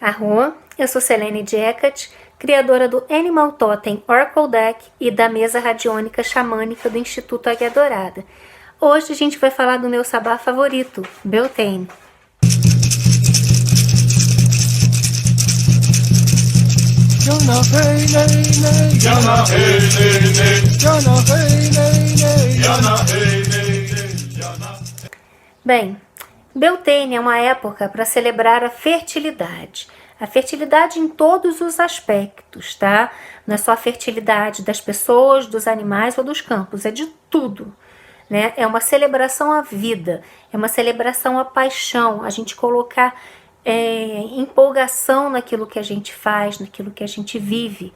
Arro, eu sou Selene Dieckert, criadora do Animal Totem Oracle Deck e da mesa radiônica xamânica do Instituto Águia Dourada. Hoje a gente vai falar do meu sabá favorito, Beltane. Bem, Beltane é uma época para celebrar a fertilidade. A fertilidade em todos os aspectos, tá? Não é só a fertilidade das pessoas, dos animais ou dos campos, é de tudo, né? É uma celebração à vida, é uma celebração à paixão, a gente colocar empolgação naquilo que a gente faz, naquilo que a gente vive.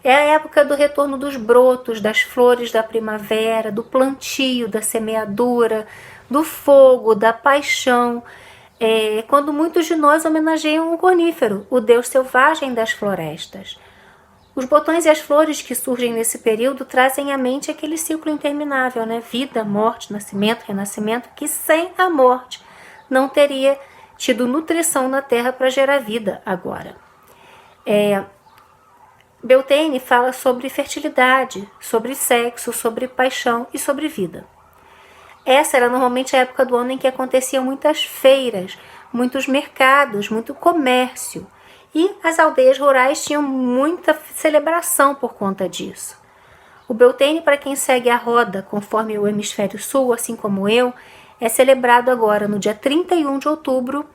É a época do retorno dos brotos, das flores da primavera, do plantio, da semeadura, do fogo, da paixão. Quando muitos de nós homenageiam o conífero, o deus selvagem das florestas. Os botões e as flores que surgem nesse período trazem à mente aquele ciclo interminável, né? Vida, morte, nascimento, renascimento, que sem a morte não teria tido nutrição na terra para gerar vida agora. Beltane fala sobre fertilidade, sobre sexo, sobre paixão e sobre vida. Essa era normalmente a época do ano em que aconteciam muitas feiras, muitos mercados, muito comércio. E as aldeias rurais tinham muita celebração por conta disso. O Beltane, para quem segue a roda conforme o hemisfério sul, assim como eu, é celebrado agora no dia 31 de outubro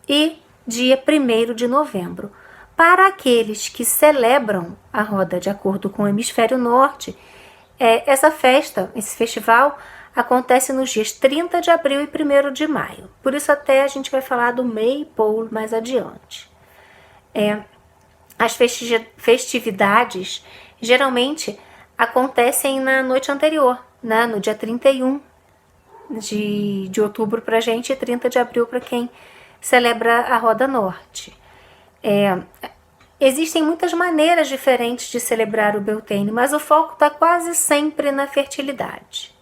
e dia 1º de novembro. Para aqueles que celebram a roda de acordo com o hemisfério norte, essa festa, esse festival, acontece nos dias 30 de abril e 1º de maio. Por isso até a gente vai falar do Maypole mais adiante. As festividades geralmente acontecem na noite anterior, né? No dia 31 de outubro para a gente e 30 de abril para quem celebra a Roda Norte. Existem muitas maneiras diferentes de celebrar o Beltane, mas o foco está quase sempre na fertilidade.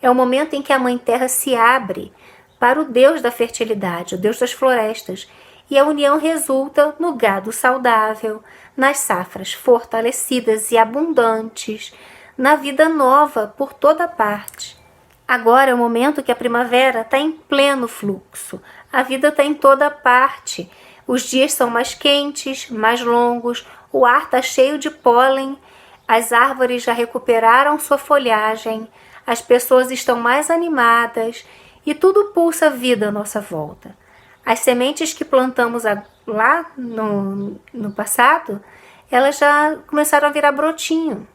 É o momento em que a Mãe Terra se abre para o Deus da fertilidade, o Deus das florestas, e a união resulta no gado saudável, nas safras fortalecidas e abundantes, na vida nova por toda parte. Agora é o momento que a primavera está em pleno fluxo, a vida está em toda parte, os dias são mais quentes, mais longos, o ar está cheio de pólen, as árvores já recuperaram sua folhagem, as pessoas estão mais animadas e tudo pulsa vida à nossa volta. As sementes que plantamos lá no passado, elas já começaram a virar brotinho.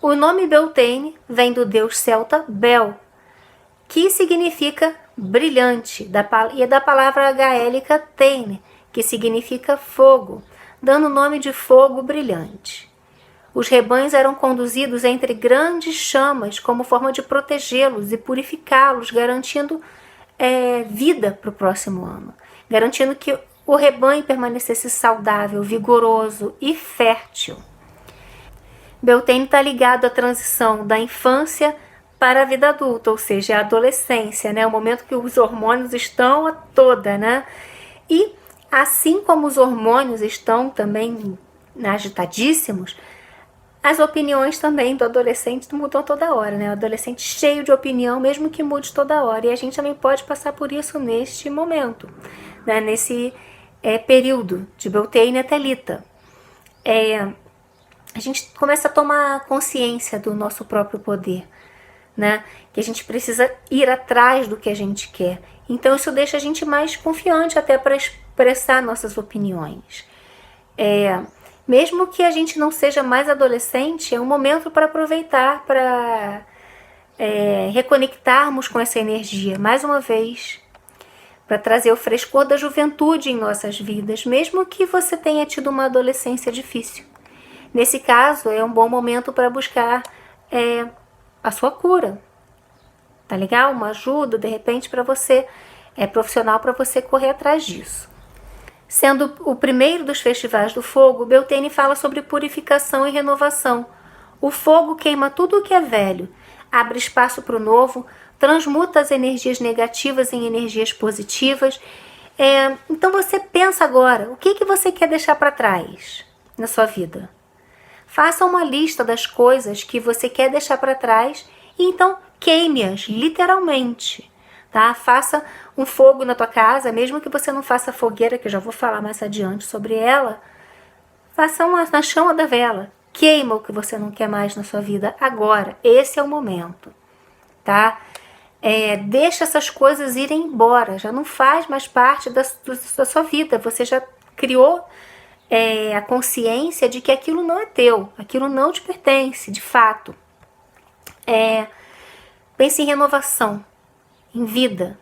O nome Beltane vem do deus celta Bel, que significa brilhante, e é da palavra gaélica Tane, que significa fogo, dando o nome de fogo brilhante. Os rebanhos eram conduzidos entre grandes chamas como forma de protegê-los e purificá-los, garantindo vida para o próximo ano, garantindo que o rebanho permanecesse saudável, vigoroso e fértil. Beltane está ligado à transição da infância para a vida adulta, ou seja, a adolescência, né? O momento que os hormônios estão a toda, né? E assim como os hormônios estão também agitadíssimos, as opiniões também do adolescente mudam toda hora, né? O adolescente cheio de opinião, mesmo que mude toda hora. E a gente também pode passar por isso neste momento, né? Nesse período de Beltane até Lita. A gente começa a tomar consciência do nosso próprio poder, né? Que a gente precisa ir atrás do que a gente quer. Então isso deixa a gente mais confiante até para expressar nossas opiniões. Mesmo que a gente não seja mais adolescente, é um momento para aproveitar, para reconectarmos com essa energia, mais uma vez, para trazer o frescor da juventude em nossas vidas, mesmo que você tenha tido uma adolescência difícil. Nesse caso, é um bom momento para buscar a sua cura, tá legal? Uma ajuda, de repente, para você, profissional, para você correr atrás disso. Sendo o primeiro dos festivais do fogo, Beltane fala sobre purificação e renovação. O fogo queima tudo o que é velho, abre espaço para o novo, transmuta as energias negativas em energias positivas Então você pensa agora, o que você quer deixar para trás na sua vida? Faça uma lista das coisas que você quer deixar para trás e então queime-as, literalmente. Tá? Faça um fogo na tua casa, mesmo que você não faça fogueira, que eu já vou falar mais adiante sobre ela. Faça na chama da vela. Queima o que você não quer mais na sua vida agora. Esse é o momento. Tá? Deixa essas coisas irem embora. Já não faz mais parte da sua vida. Você já criou a consciência de que aquilo não é teu. Aquilo não te pertence, de fato. Pense em renovação, em vida,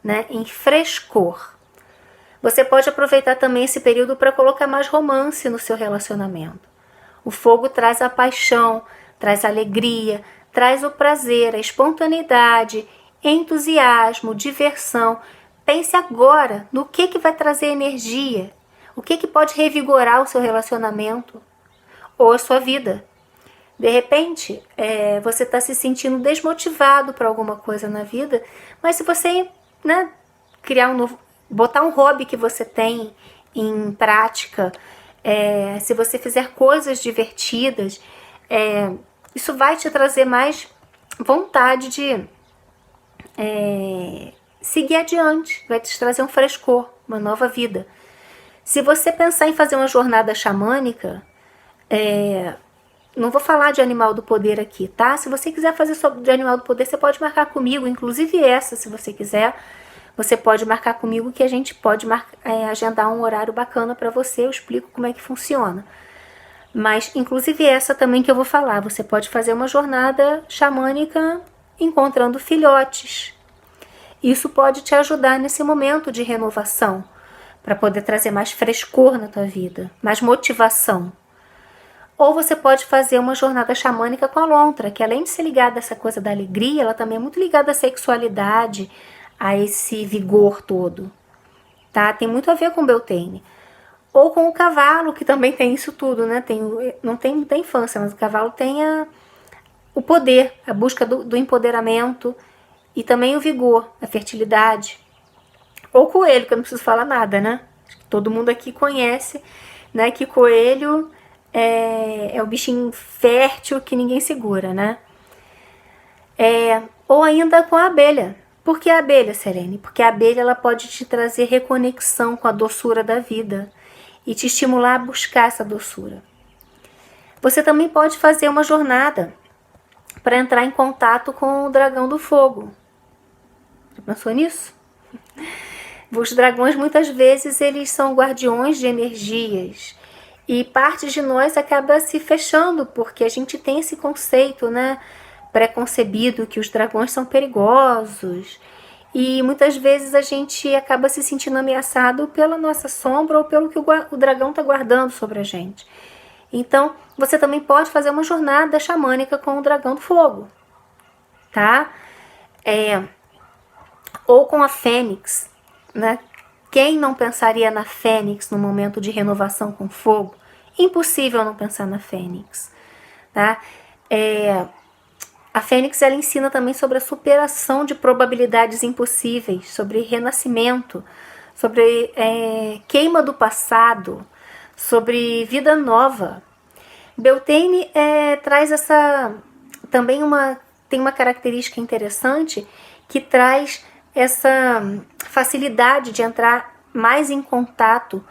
né? Em frescor. Você pode aproveitar também esse período para colocar mais romance no seu relacionamento. O fogo traz a paixão, traz a alegria, traz o prazer, a espontaneidade, entusiasmo, diversão. Pense agora no que vai trazer energia, o que pode revigorar o seu relacionamento ou a sua vida. De repente, você está se sentindo desmotivado para alguma coisa na vida, mas se você, né, botar um hobby que você tem em prática, se você fizer coisas divertidas, isso vai te trazer mais vontade de seguir adiante, vai te trazer um frescor, uma nova vida. Se você pensar em fazer uma jornada xamânica, não vou falar de Animal do Poder aqui, tá? Se você quiser fazer de Animal do Poder, você pode marcar comigo, inclusive essa, se você quiser, você pode marcar comigo que a gente pode agendar um horário bacana para você, eu explico como é que funciona. Mas, inclusive essa também que eu vou falar, você pode fazer uma jornada xamânica encontrando filhotes. Isso pode te ajudar nesse momento de renovação, para poder trazer mais frescor na tua vida, mais motivação. Ou você pode fazer uma jornada xamânica com a lontra, que além de ser ligada a essa coisa da alegria, ela também é muito ligada à sexualidade, a esse vigor todo. Tá? Tem muito a ver com Beltane. Ou com o cavalo, que também tem isso tudo, né? Não tem muita infância, mas o cavalo tem o poder, a busca do empoderamento e também o vigor, a fertilidade. Ou coelho, que eu não preciso falar nada, né? Acho que todo mundo aqui conhece, né? Que coelho é o bichinho fértil que ninguém segura, né? Ou ainda com a abelha. Por que a abelha, Serene? Porque a abelha ela pode te trazer reconexão com a doçura da vida e te estimular a buscar essa doçura. Você também pode fazer uma jornada para entrar em contato com o dragão do fogo. Já pensou nisso? Os dragões muitas vezes eles são guardiões de energias e parte de nós acaba se fechando porque a gente tem esse conceito, né, preconcebido que os dragões são perigosos e muitas vezes a gente acaba se sentindo ameaçado pela nossa sombra ou pelo que o dragão está guardando sobre a gente. Então, você também pode fazer uma jornada xamânica com o dragão do fogo, tá? Ou com a fênix, né? Quem não pensaria na fênix no momento de renovação com fogo? Impossível não pensar na fênix, tá? A fênix ela ensina também sobre a superação de probabilidades impossíveis, sobre renascimento, sobre queima do passado, sobre vida nova. Beltane traz também tem uma característica interessante que traz essa facilidade de entrar mais em contato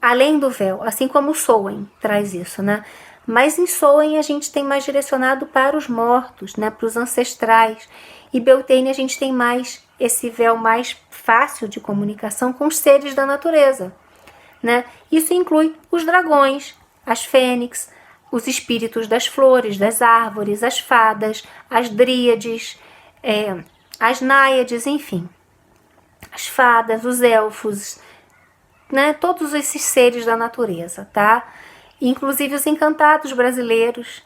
além do véu, assim como o Samhain traz isso, né? Mas em Samhain a gente tem mais direcionado para os mortos, né? Para os ancestrais. E Beltane a gente tem mais esse véu mais fácil de comunicação com os seres da natureza, né? Isso inclui os dragões, as fênix, os espíritos das flores, das árvores, as fadas, as dríades, as náiades, enfim, as fadas, os elfos, né? Todos esses seres da natureza, tá? Inclusive os encantados brasileiros,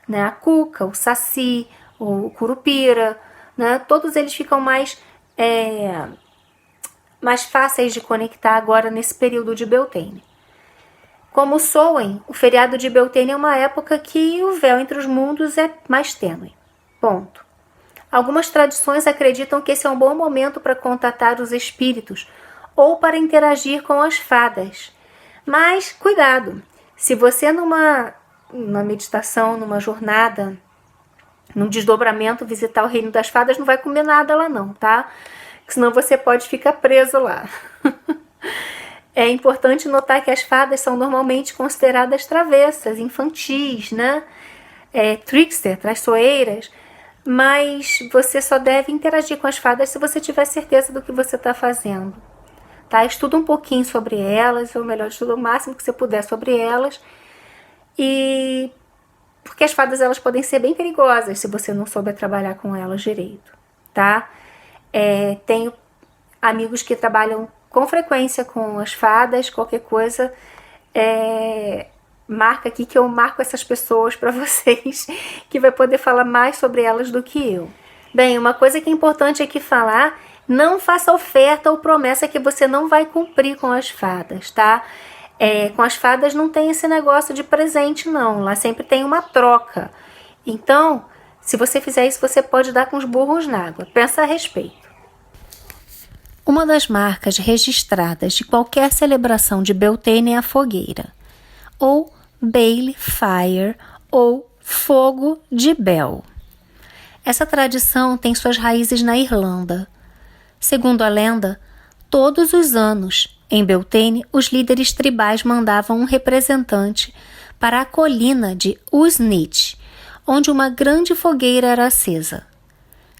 né? A cuca, o saci, o curupira, né? Todos eles ficam mais fáceis de conectar agora nesse período de Beltane. Como o Samhain, o feriado de Beltane é uma época que o véu entre os mundos é mais tênue. Ponto. Algumas tradições acreditam que esse é um bom momento para contatar os espíritos ou para interagir com as fadas. Mas cuidado, se você numa meditação, numa jornada, num desdobramento, visitar o reino das fadas, não vai comer nada lá não, tá? Senão você pode ficar preso lá. É importante notar que as fadas são normalmente consideradas travessas, infantis, né? Trickster, traiçoeiras, mas você só deve interagir com as fadas se você tiver certeza do que você está fazendo. Tá? Estuda um pouquinho sobre elas, ou melhor, estuda o máximo que você puder sobre elas, e porque as fadas elas podem ser bem perigosas se você não souber trabalhar com elas direito, tá? Tenho amigos que trabalham com frequência com as fadas, qualquer coisa, marca aqui que eu marco essas pessoas para vocês, que vai poder falar mais sobre elas do que eu. Bem, uma coisa que é importante aqui falar, não faça oferta ou promessa que você não vai cumprir com as fadas, tá? Com as fadas não tem esse negócio de presente não, lá sempre tem uma troca. Então, se você fizer isso, você pode dar com os burros na água. Pensa a respeito. Uma das marcas registradas de qualquer celebração de Beltane é a fogueira, ou Baile Fire, ou Fogo de Bel. Essa tradição tem suas raízes na Irlanda. Segundo a lenda, todos os anos, em Beltane, os líderes tribais mandavam um representante para a colina de Usnich, onde uma grande fogueira era acesa.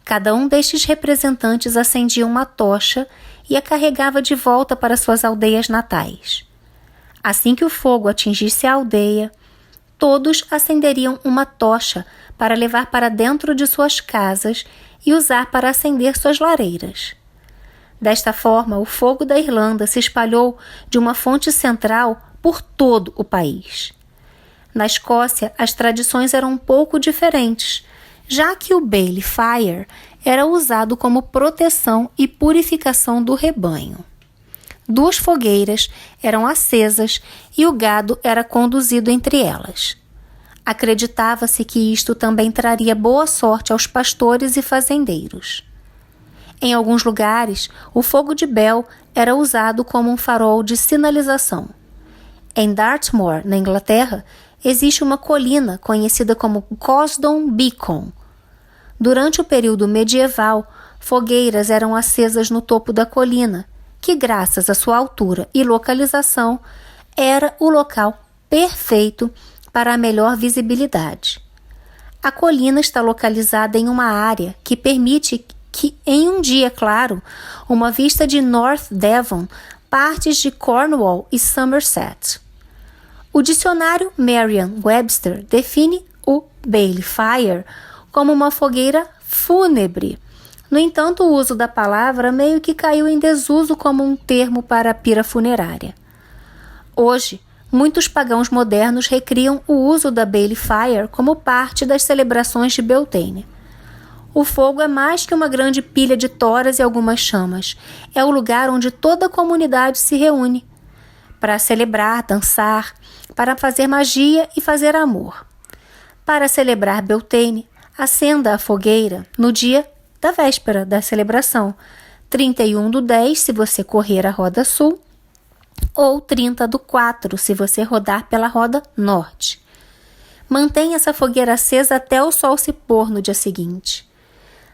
Cada um destes representantes acendia uma tocha e a carregava de volta para suas aldeias natais. Assim que o fogo atingisse a aldeia, todos acenderiam uma tocha para levar para dentro de suas casas e usar para acender suas lareiras. Desta forma, o fogo da Irlanda se espalhou de uma fonte central por todo o país. Na Escócia, as tradições eram um pouco diferentes, já que o Baile Fire era usado como proteção e purificação do rebanho. 2 fogueiras eram acesas e o gado era conduzido entre elas. Acreditava-se que isto também traria boa sorte aos pastores e fazendeiros. Em alguns lugares, o fogo de Bel era usado como um farol de sinalização. Em Dartmoor, na Inglaterra, existe uma colina conhecida como Cosdon Beacon. Durante o período medieval, fogueiras eram acesas no topo da colina, que, graças à sua altura e localização, era o local perfeito para a melhor visibilidade. A colina está localizada em uma área que permite que, em um dia claro, uma vista de North Devon, partes de Cornwall e Somerset. O dicionário Merriam-Webster define o Baile Fire como uma fogueira fúnebre. No entanto, o uso da palavra meio que caiu em desuso como um termo para a pira funerária. Hoje, muitos pagãos modernos recriam o uso da Baile Fire como parte das celebrações de Beltane. O fogo é mais que uma grande pilha de toras e algumas chamas. É o lugar onde toda a comunidade se reúne para celebrar, dançar, para fazer magia e fazer amor. Para celebrar Beltane, acenda a fogueira no dia da véspera da celebração, 31/10 se você correr a roda sul, ou 30/4 se você rodar pela roda norte. Mantenha essa fogueira acesa até o sol se pôr no dia seguinte.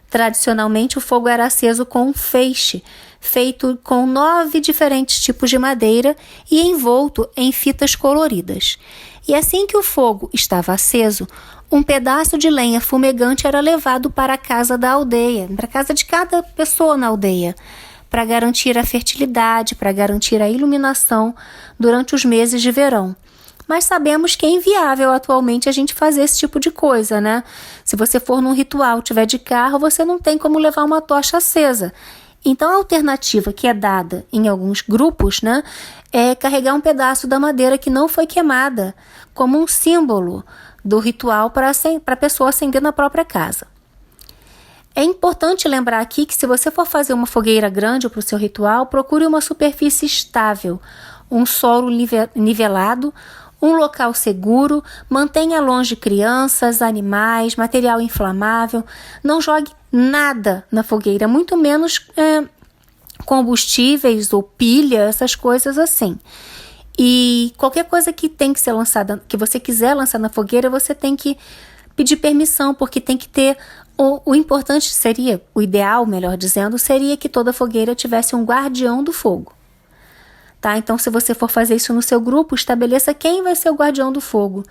Tradicionalmente, o fogo era aceso com um feixe, feito com 9 diferentes tipos de madeira e envolto em fitas coloridas. E assim que o fogo estava aceso, um pedaço de lenha fumegante era levado para a casa da aldeia, para a casa de cada pessoa na aldeia, para garantir a fertilidade, para garantir a iluminação durante os meses de verão. Mas sabemos que é inviável atualmente a gente fazer esse tipo de coisa, né? Se você for num ritual, tiver de carro, você não tem como levar uma tocha acesa. Então, a alternativa que é dada em alguns grupos, né, é carregar um pedaço da madeira que não foi queimada, como um símbolo do ritual para a pessoa acender na própria casa. É importante lembrar aqui que se você for fazer uma fogueira grande para o seu ritual, procure uma superfície estável, um solo nivelado, um local seguro, mantenha longe crianças, animais, material inflamável, não jogue nada na fogueira, muito menos combustíveis ou pilha, essas coisas assim. E qualquer coisa que tem que ser lançada, que você quiser lançar na fogueira, você tem que pedir permissão, porque tem que ter... O importante seria, o ideal, melhor dizendo, seria que toda fogueira tivesse um guardião do fogo. Tá? Então, se você for fazer isso no seu grupo, estabeleça quem vai ser o guardião do fogo.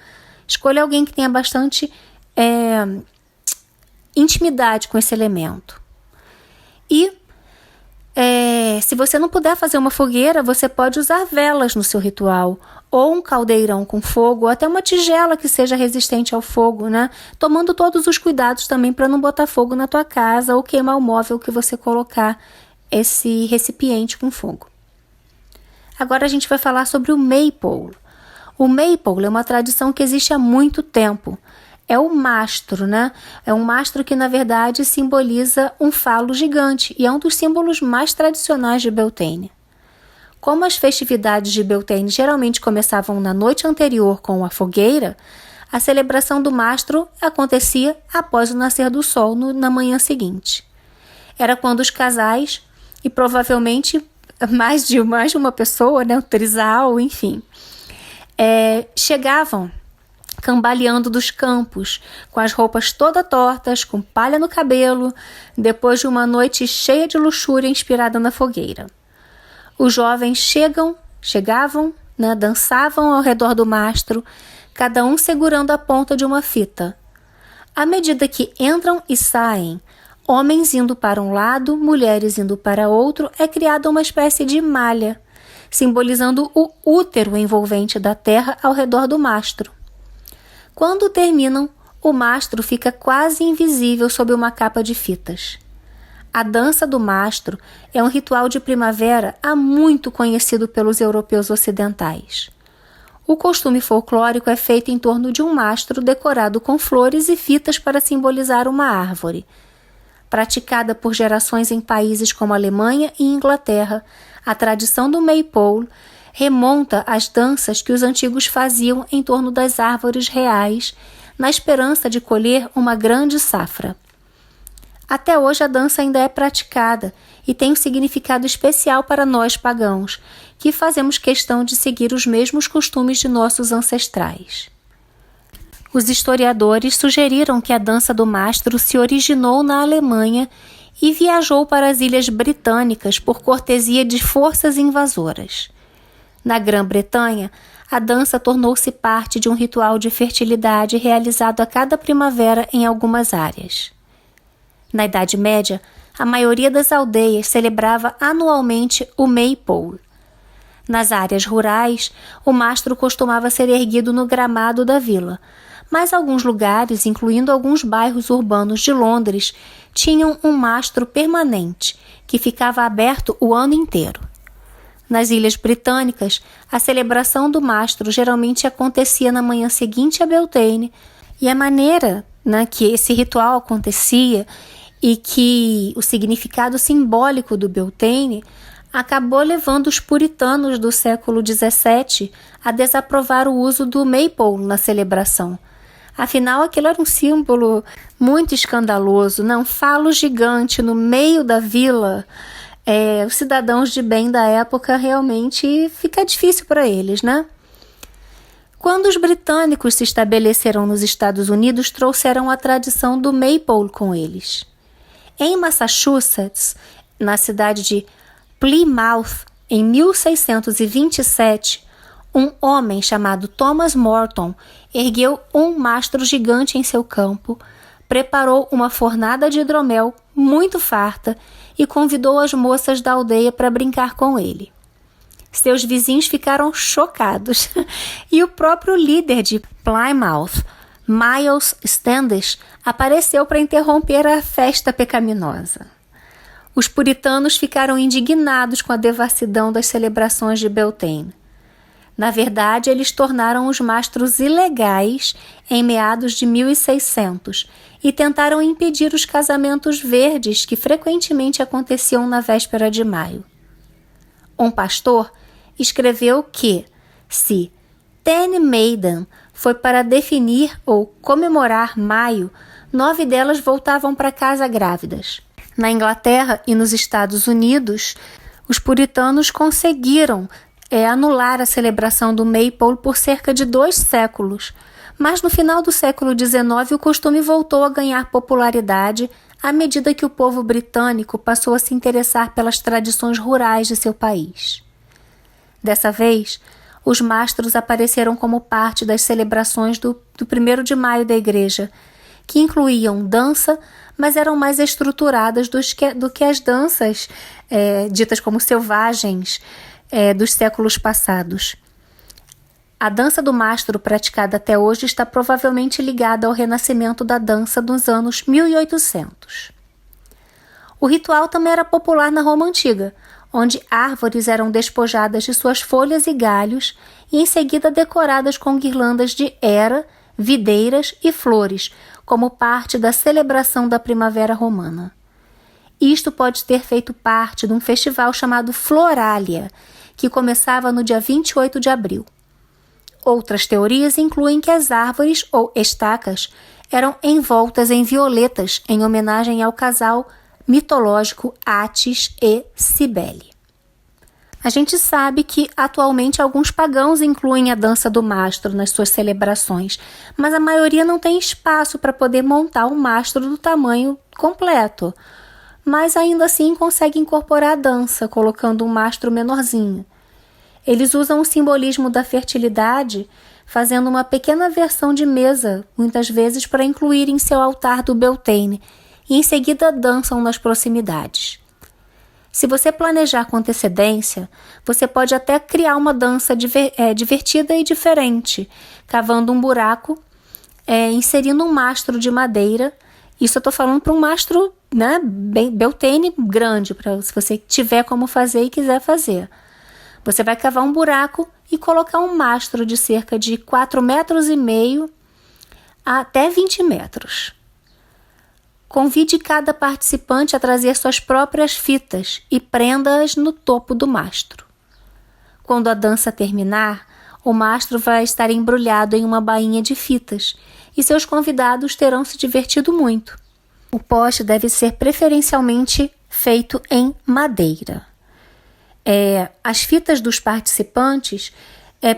Escolha alguém que tenha bastante intimidade com esse elemento. E se você não puder fazer uma fogueira, você pode usar velas no seu ritual, ou um caldeirão com fogo, ou até uma tigela que seja resistente ao fogo, né? Tomando todos os cuidados também para não botar fogo na tua casa ou queimar o móvel que você colocar esse recipiente com fogo. Agora a gente vai falar sobre o Maypole. O Maypole é uma tradição que existe há muito tempo. É o mastro, né? É um mastro que, na verdade, simboliza um falo gigante e é um dos símbolos mais tradicionais de Beltane. Como as festividades de Beltane geralmente começavam na noite anterior com a fogueira, a celebração do mastro acontecia após o nascer do sol na manhã seguinte. Era quando os casais, e provavelmente mais de uma pessoa, né? Um trisal, enfim, chegavam cambaleando dos campos, com as roupas toda tortas, com palha no cabelo, depois de uma noite cheia de luxúria inspirada na fogueira. Os jovens chegavam, né, dançavam ao redor do mastro, cada um segurando a ponta de uma fita. À medida que entram e saem, homens indo para um lado, mulheres indo para outro, é criada uma espécie de malha, simbolizando o útero envolvente da terra ao redor do mastro. Quando terminam, o mastro fica quase invisível sob uma capa de fitas. A dança do mastro é um ritual de primavera há muito conhecido pelos europeus ocidentais. O costume folclórico é feito em torno de um mastro decorado com flores e fitas para simbolizar uma árvore. Praticada por gerações em países como Alemanha e Inglaterra, a tradição do Maypole remonta às danças que os antigos faziam em torno das árvores reais, na esperança de colher uma grande safra. Até hoje a dança ainda é praticada e tem um significado especial para nós pagãos, que fazemos questão de seguir os mesmos costumes de nossos ancestrais. Os historiadores sugeriram que a dança do mastro se originou na Alemanha e viajou para as Ilhas Britânicas por cortesia de forças invasoras. Na Grã-Bretanha, a dança tornou-se parte de um ritual de fertilidade realizado a cada primavera em algumas áreas. Na Idade Média, a maioria das aldeias celebrava anualmente o Maypole. Nas áreas rurais, o mastro costumava ser erguido no gramado da vila, mas alguns lugares, incluindo alguns bairros urbanos de Londres, tinham um mastro permanente, que ficava aberto o ano inteiro. Nas Ilhas Britânicas, a celebração do mastro geralmente acontecia na manhã seguinte a Beltane, e a maneira, né, que esse ritual acontecia e que o significado simbólico do Beltane acabou levando os puritanos do século XVII a desaprovar o uso do Maypole na celebração. Afinal, aquilo era um símbolo muito escandaloso, né? Um falo gigante no meio da vila. Os cidadãos de bem da época realmente fica difícil para eles, né? Quando os britânicos se estabeleceram nos Estados Unidos, trouxeram a tradição do Maypole com eles. Em Massachusetts, na cidade de Plymouth, em 1627, um homem chamado Thomas Morton ergueu um mastro gigante em seu campo, preparou uma fornada de hidromel muito farta e convidou as moças da aldeia para brincar com ele. Seus vizinhos ficaram chocados e o próprio líder de Plymouth, Miles Standish, apareceu para interromper a festa pecaminosa. Os puritanos ficaram indignados com a devassidão das celebrações de Beltane. Na verdade, eles tornaram os mastros ilegais em meados de 1600 e tentaram impedir os casamentos verdes que frequentemente aconteciam na véspera de maio. Um pastor escreveu que, se Ten Maiden foi para definir ou comemorar maio, 9 delas voltavam para casa grávidas. Na Inglaterra e nos Estados Unidos, Os puritanos conseguiram anular a celebração do Maypole por cerca de 2 séculos, mas no final do século XIX o costume voltou a ganhar popularidade à medida que o povo britânico passou a se interessar pelas tradições rurais de seu país. Dessa vez, os mastros apareceram como parte das celebrações do 1º de maio da igreja, que incluíam dança, mas eram mais estruturadas do que as danças ditas como selvagens dos séculos passados. A dança do mastro praticada até hoje está provavelmente ligada ao renascimento da dança dos anos 1800. O ritual também era popular na Roma Antiga, onde árvores eram despojadas de suas folhas e galhos e em seguida decoradas com guirlandas de hera, videiras e flores, como parte da celebração da primavera romana. Isto pode ter feito parte de um festival chamado Floralia, que começava no dia 28 de abril. Outras teorias incluem que as árvores ou estacas eram envoltas em violetas em homenagem ao casal mitológico Attis e Cibele. A gente sabe que atualmente alguns pagãos incluem a dança do mastro nas suas celebrações, mas a maioria não tem espaço para poder montar um mastro do tamanho completo, mas ainda assim consegue incorporar a dança, colocando um mastro menorzinho. Eles usam o simbolismo da fertilidade, fazendo uma pequena versão de mesa, muitas vezes para incluir em seu altar do Beltane, e em seguida dançam nas proximidades. Se você planejar com antecedência, você pode até criar uma dança divertida e diferente, cavando um buraco, inserindo um mastro de madeira. Isso eu estou falando para um mastro, bem Beltane grande, para se você tiver como fazer e quiser fazer. Você vai cavar um buraco e colocar um mastro de cerca de 4,5 metros até 20 metros. Convide cada participante a trazer suas próprias fitas e prenda-as no topo do mastro. Quando a dança terminar, o mastro vai estar embrulhado em uma bainha de fitas e seus convidados terão se divertido muito. O poste deve ser preferencialmente feito em madeira. As fitas dos participantes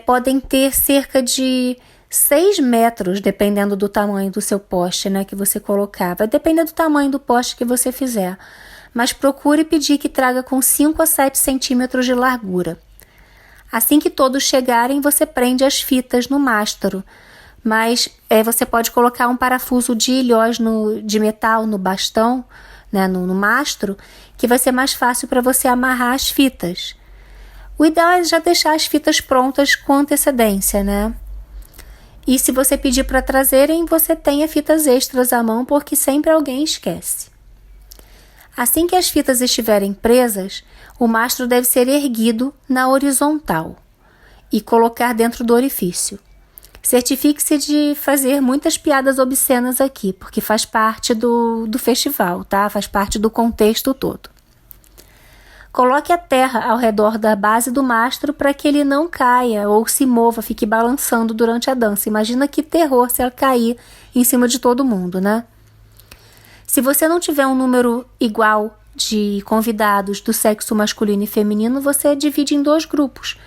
podem ter cerca de 6 metros, dependendo do tamanho do seu poste, que você colocar. Vai depender do tamanho do poste que você fizer. Mas procure pedir que traga com 5 a 7 centímetros de largura. Assim que todos chegarem, você prende as fitas no mastro. Mas você pode colocar um parafuso de ilhós de metal no bastão, no mastro, que vai ser mais fácil para você amarrar as fitas. O ideal é já deixar as fitas prontas com antecedência, E se você pedir para trazerem, você tenha fitas extras à mão, porque sempre alguém esquece. Assim que as fitas estiverem presas, o mastro deve ser erguido na horizontal e colocar dentro do orifício. Certifique-se de fazer muitas piadas obscenas aqui, porque faz parte do festival, Faz parte do contexto todo. Coloque a terra ao redor da base do mastro para que ele não caia ou se mova, fique balançando durante a dança. Imagina que terror se ela cair em cima de todo mundo, Se você não tiver um número igual de convidados do sexo masculino e feminino, você divide em 2 grupos,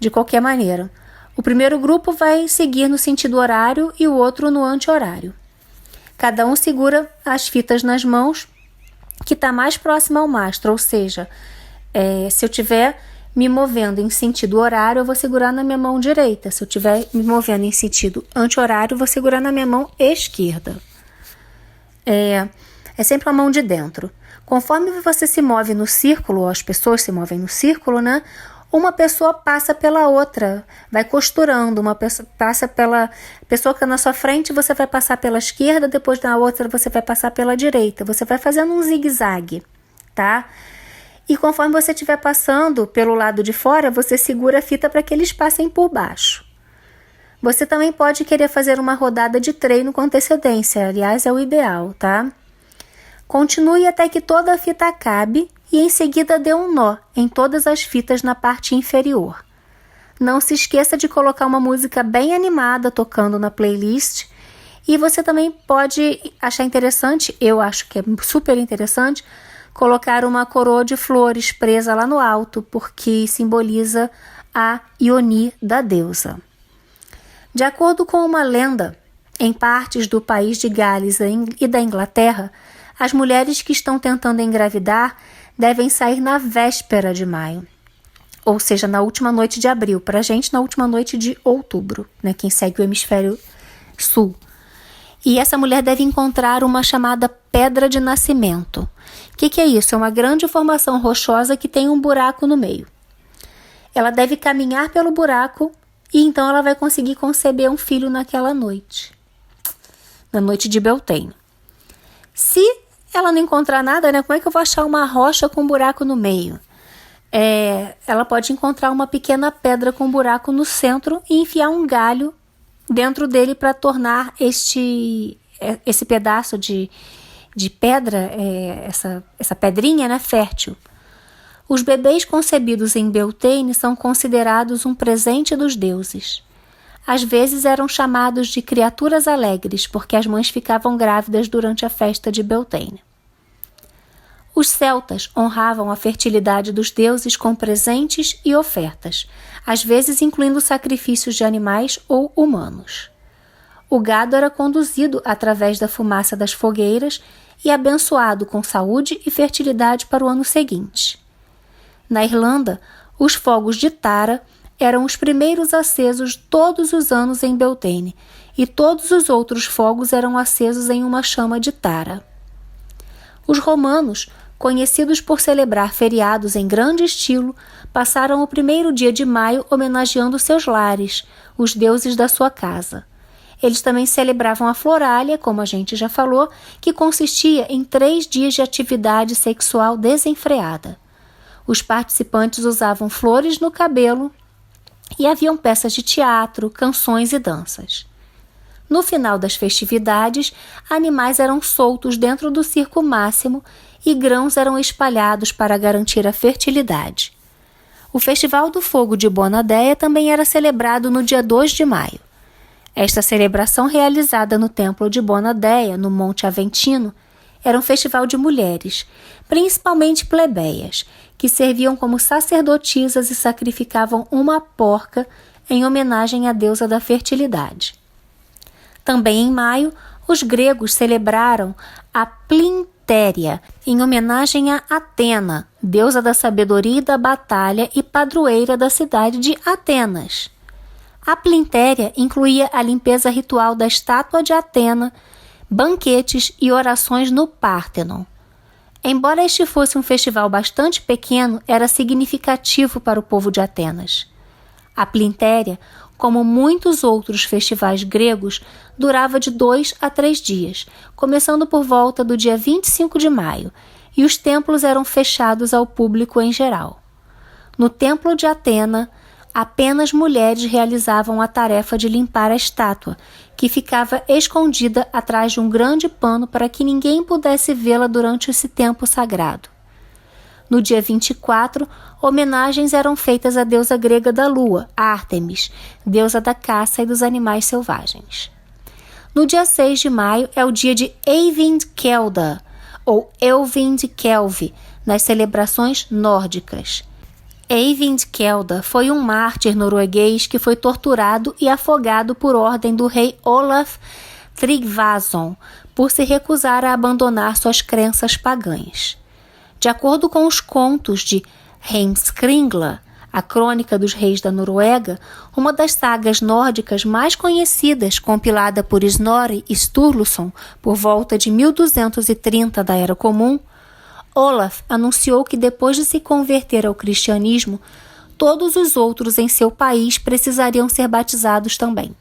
de qualquer maneira. O primeiro grupo vai seguir no sentido horário e o outro no anti-horário. Cada um segura as fitas nas mãos que está mais próxima ao mastro, ou seja, se eu estiver me movendo em sentido horário, eu vou segurar na minha mão direita. Se eu estiver me movendo em sentido anti-horário, eu vou segurar na minha mão esquerda. É sempre a mão de dentro. Conforme você se move no círculo, ou as pessoas se movem no círculo, uma pessoa passa pela outra, vai costurando, uma pessoa passa pela pessoa que está na sua frente, você vai passar pela esquerda, depois na outra você vai passar pela direita, você vai fazendo um zigue-zague, E conforme você estiver passando pelo lado de fora, você segura a fita para que eles passem por baixo. Você também pode querer fazer uma rodada de treino com antecedência, aliás, é o ideal, Continue até que toda a fita acabe e em seguida dê um nó em todas as fitas na parte inferior. Não se esqueça de colocar uma música bem animada tocando na playlist e você também pode achar interessante, eu acho que é super interessante, colocaram uma coroa de flores presa lá no alto, porque simboliza a Ioni da deusa. De acordo com uma lenda, em partes do país de Gales e da Inglaterra, as mulheres que estão tentando engravidar devem sair na véspera de maio, ou seja, na última noite de abril, para a gente na última noite de outubro, né, quem segue o hemisfério sul. E essa mulher deve encontrar uma chamada pedra de nascimento. O que é isso? É uma grande formação rochosa que tem um buraco no meio. Ela deve caminhar pelo buraco e então ela vai conseguir conceber um filho naquela noite, na noite de Beltane. Se ela não encontrar nada, né, como é que eu vou achar uma rocha com um buraco no meio? Ela pode encontrar uma pequena pedra com um buraco no centro e enfiar um galho dentro dele para tornar esse pedaço de pedra, essa pedrinha, né, fértil. Os bebês concebidos em Beltane são considerados um presente dos deuses. Às vezes eram chamados de criaturas alegres, porque as mães ficavam grávidas durante a festa de Beltane. Os celtas honravam a fertilidade dos deuses com presentes e ofertas, às vezes incluindo sacrifícios de animais ou humanos. O gado era conduzido através da fumaça das fogueiras e abençoado com saúde e fertilidade para o ano seguinte. Na Irlanda, os fogos de Tara eram os primeiros acesos todos os anos em Beltane, e todos os outros fogos eram acesos em uma chama de Tara. Os romanos, conhecidos por celebrar feriados em grande estilo, passaram o primeiro dia de maio homenageando seus lares, os deuses da sua casa. Eles também celebravam a Floralia, como a gente já falou, que consistia em 3 dias de atividade sexual desenfreada. Os participantes usavam flores no cabelo e haviam peças de teatro, canções e danças. No final das festividades, animais eram soltos dentro do circo máximo e grãos eram espalhados para garantir a fertilidade. O Festival do Fogo de Bonadea também era celebrado no dia 2 de maio. Esta celebração, realizada no Templo de Bonadea, no Monte Aventino, era um festival de mulheres, principalmente plebeias, que serviam como sacerdotisas e sacrificavam uma porca em homenagem à deusa da fertilidade. Também em maio, os gregos celebraram a Plintéria, em homenagem a Atena, deusa da sabedoria e da batalha e padroeira da cidade de Atenas. A Plintéria incluía a limpeza ritual da estátua de Atena, banquetes e orações no Pártenon. Embora este fosse um festival bastante pequeno, era significativo para o povo de Atenas. A Plintéria, como muitos outros festivais gregos, durava de 2 a 3 dias, começando por volta do dia 25 de maio, e os templos eram fechados ao público em geral. No templo de Atena, apenas mulheres realizavam a tarefa de limpar a estátua, que ficava escondida atrás de um grande pano para que ninguém pudesse vê-la durante esse tempo sagrado. No dia 24, homenagens eram feitas à deusa grega da lua, Ártemis, deusa da caça e dos animais selvagens. No dia 6 de maio é o dia de Eyvindkelda, ou Elvindkelvi, nas celebrações nórdicas. Eyvindkelda foi um mártir norueguês que foi torturado e afogado por ordem do rei Olaf Tryggvason por se recusar a abandonar suas crenças pagãs. De acordo com os contos de Heimskringla, a crônica dos reis da Noruega, uma das sagas nórdicas mais conhecidas, compilada por Snorri Sturluson por volta de 1230 da Era Comum, Olaf anunciou que depois de se converter ao cristianismo, todos os outros em seu país precisariam ser batizados também.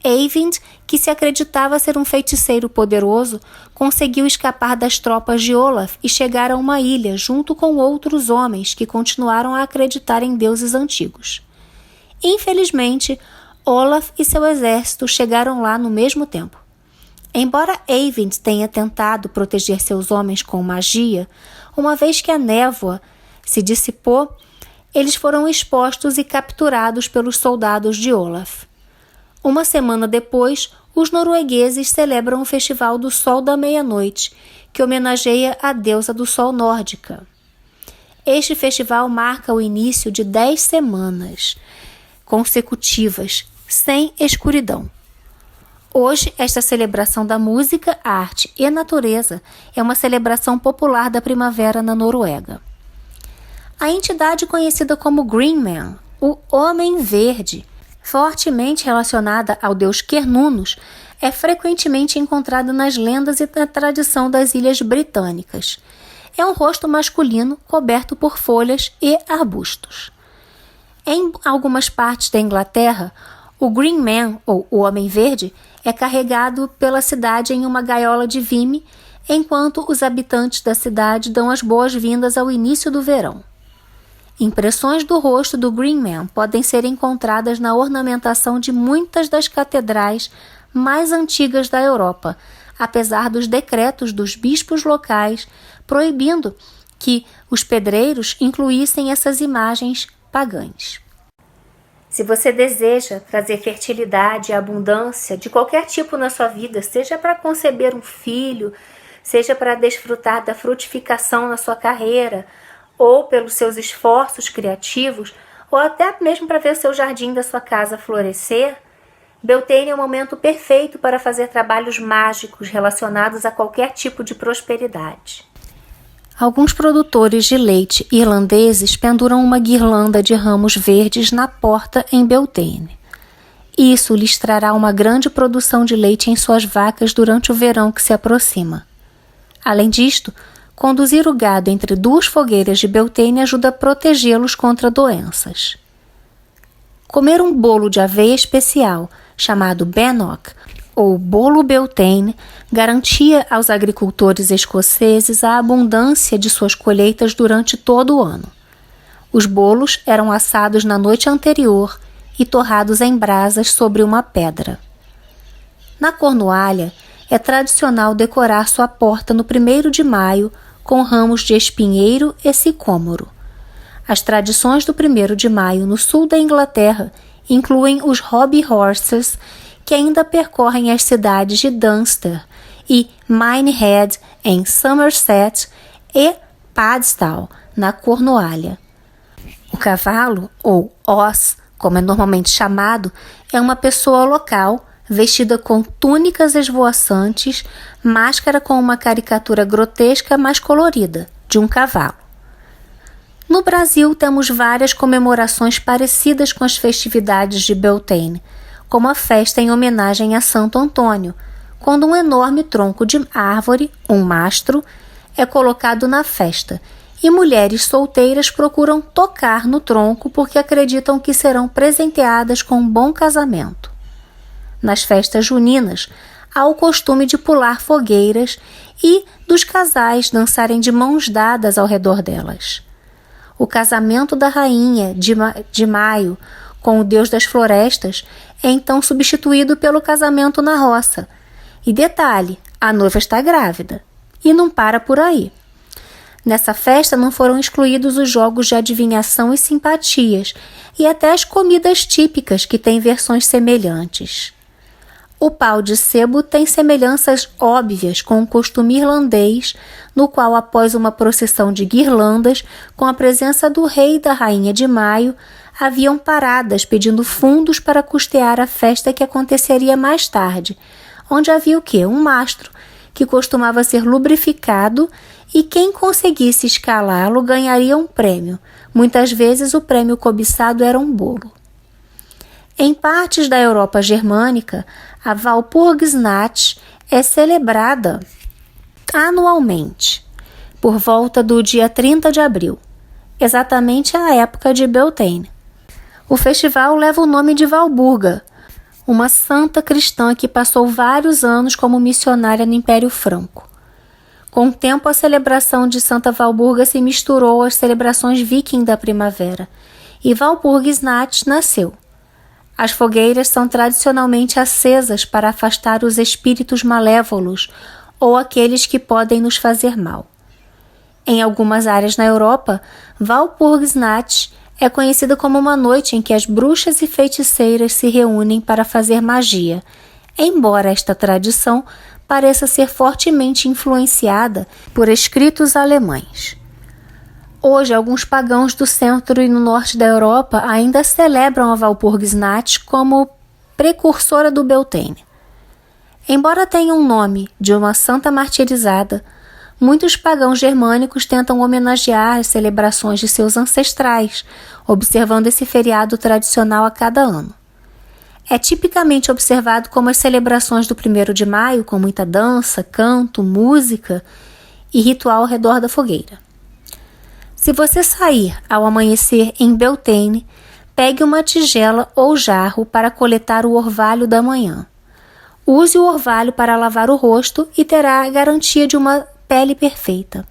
Eyvind, que se acreditava ser um feiticeiro poderoso, conseguiu escapar das tropas de Olaf e chegar a uma ilha junto com outros homens que continuaram a acreditar em deuses antigos. Infelizmente, Olaf e seu exército chegaram lá no mesmo tempo. Embora Eyvind tenha tentado proteger seus homens com magia, uma vez que a névoa se dissipou, eles foram expostos e capturados pelos soldados de Olaf. Uma semana depois, os noruegueses celebram o Festival do Sol da Meia-Noite, que homenageia a deusa do sol nórdica. Este festival marca o início de 10 semanas consecutivas, sem escuridão. Hoje, esta celebração da música, arte e natureza é uma celebração popular da primavera na Noruega. A entidade conhecida como Green Man, o Homem Verde, fortemente relacionada ao deus Cernunnos, é frequentemente encontrada nas lendas e na tradição das Ilhas Britânicas. É um rosto masculino coberto por folhas e arbustos. Em algumas partes da Inglaterra, o Green Man, ou o Homem Verde, é carregado pela cidade em uma gaiola de vime, enquanto os habitantes da cidade dão as boas-vindas ao início do verão. Impressões do rosto do Green Man podem ser encontradas na ornamentação de muitas das catedrais mais antigas da Europa, apesar dos decretos dos bispos locais proibindo que os pedreiros incluíssem essas imagens pagãs. Se você deseja trazer fertilidade e abundância de qualquer tipo na sua vida, seja para conceber um filho, seja para desfrutar da frutificação na sua carreira, ou pelos seus esforços criativos, ou até mesmo para ver o seu jardim da sua casa florescer, Beltane é o momento perfeito para fazer trabalhos mágicos relacionados a qualquer tipo de prosperidade. Alguns produtores de leite irlandeses penduram uma guirlanda de ramos verdes na porta em Beltane. Isso lhes trará uma grande produção de leite em suas vacas durante o verão que se aproxima. Além disto, conduzir o gado entre 2 fogueiras de Beltane ajuda a protegê-los contra doenças. Comer um bolo de aveia especial, chamado bannock, ou bolo Beltane, garantia aos agricultores escoceses a abundância de suas colheitas durante todo o ano. Os bolos eram assados na noite anterior e torrados em brasas sobre uma pedra. Na Cornualha, é tradicional decorar sua porta no 1º de maio com ramos de espinheiro e sicômoro. As tradições do 1º de maio no sul da Inglaterra incluem os hobby horses, que ainda percorrem as cidades de Dunster e Minehead, em Somerset, e Padstow, na Cornualha. O cavalo, ou os, como é normalmente chamado, é uma pessoa local, vestida com túnicas esvoaçantes, máscara com uma caricatura grotesca mais colorida, de um cavalo. No Brasil, temos várias comemorações parecidas com as festividades de Beltane, como a festa em homenagem a Santo Antônio, quando um enorme tronco de árvore, um mastro, é colocado na festa, e mulheres solteiras procuram tocar no tronco porque acreditam que serão presenteadas com um bom casamento. Nas festas juninas, há o costume de pular fogueiras e dos casais dançarem de mãos dadas ao redor delas. O casamento da rainha de maio com o deus das florestas é então substituído pelo casamento na roça. E detalhe, a noiva está grávida. E não para por aí. Nessa festa não foram excluídos os jogos de adivinhação e simpatias, e até as comidas típicas que têm versões semelhantes. O pau de sebo tem semelhanças óbvias com o costume irlandês, no qual, após uma procissão de guirlandas, com a presença do rei e da rainha de maio, haviam paradas pedindo fundos para custear a festa que aconteceria mais tarde, onde havia o quê? Um mastro, que costumava ser lubrificado, e quem conseguisse escalá-lo ganharia um prêmio. Muitas vezes o prêmio cobiçado era um bolo. Em partes da Europa germânica, a Walpurgisnacht é celebrada anualmente, por volta do dia 30 de abril, exatamente a época de Beltane. O festival leva o nome de Walburga, uma santa cristã que passou vários anos como missionária no Império Franco. Com o tempo, a celebração de Santa Walburga se misturou às celebrações viking da primavera, e Walpurgisnacht nasceu. As fogueiras são tradicionalmente acesas para afastar os espíritos malévolos ou aqueles que podem nos fazer mal. Em algumas áreas na Europa, Walpurgisnacht é conhecida como uma noite em que as bruxas e feiticeiras se reúnem para fazer magia, embora esta tradição pareça ser fortemente influenciada por escritos alemães. Hoje, alguns pagãos do centro e no norte da Europa ainda celebram a Walpurgisnacht como precursora do Beltane. Embora tenha um nome de uma santa martirizada, muitos pagãos germânicos tentam homenagear as celebrações de seus ancestrais, observando esse feriado tradicional a cada ano. É tipicamente observado como as celebrações do 1º de maio, com muita dança, canto, música e ritual ao redor da fogueira. Se você sair ao amanhecer em Beltane, pegue uma tigela ou jarro para coletar o orvalho da manhã. Use o orvalho para lavar o rosto e terá a garantia de uma pele perfeita.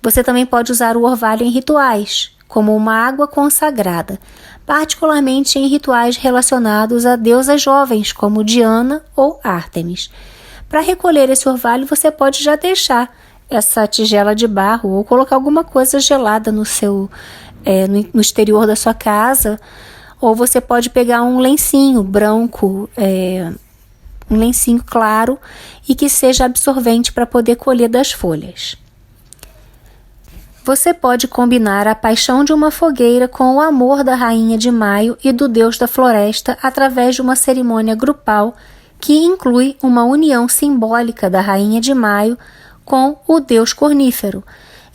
Você também pode usar o orvalho em rituais, como uma água consagrada, particularmente em rituais relacionados a deusas jovens, como Diana ou Ártemis. Para recolher esse orvalho, você pode já deixar essa tigela de barro ou colocar alguma coisa gelada no exterior da sua casa, ou você pode pegar um lencinho branco, um lencinho claro e que seja absorvente para poder colher das folhas. Você pode combinar a paixão de uma fogueira com o amor da rainha de maio e do deus da floresta através de uma cerimônia grupal que inclui uma união simbólica da rainha de maio com o deus cornífero,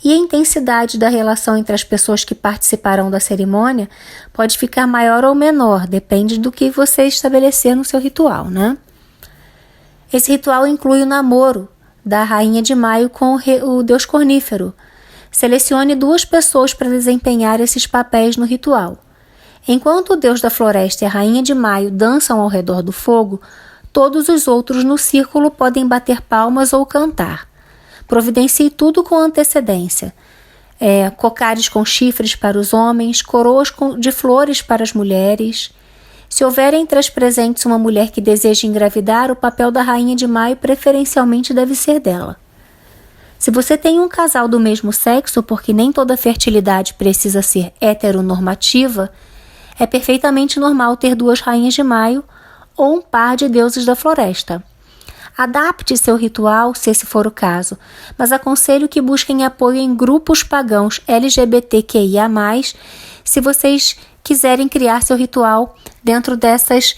e a intensidade da relação entre as pessoas que participarão da cerimônia pode ficar maior ou menor, depende do que você estabelecer no seu ritual, né? Esse ritual inclui o namoro da rainha de maio com o deus cornífero. Selecione 2 pessoas para desempenhar esses papéis no ritual. Enquanto o deus da floresta e a rainha de maio dançam ao redor do fogo, todos os outros no círculo podem bater palmas ou cantar. Providencie tudo com antecedência. Cocares com chifres para os homens, coroas de flores para as mulheres. Se houver entre as presentes uma mulher que deseja engravidar, o papel da rainha de maio preferencialmente deve ser dela. Se você tem um casal do mesmo sexo, porque nem toda fertilidade precisa ser heteronormativa, é perfeitamente normal ter 2 rainhas de maio ou um par de deuses da floresta. Adapte seu ritual, se esse for o caso, mas aconselho que busquem apoio em grupos pagãos LGBTQIA+, se vocês quiserem criar seu ritual dentro dessas,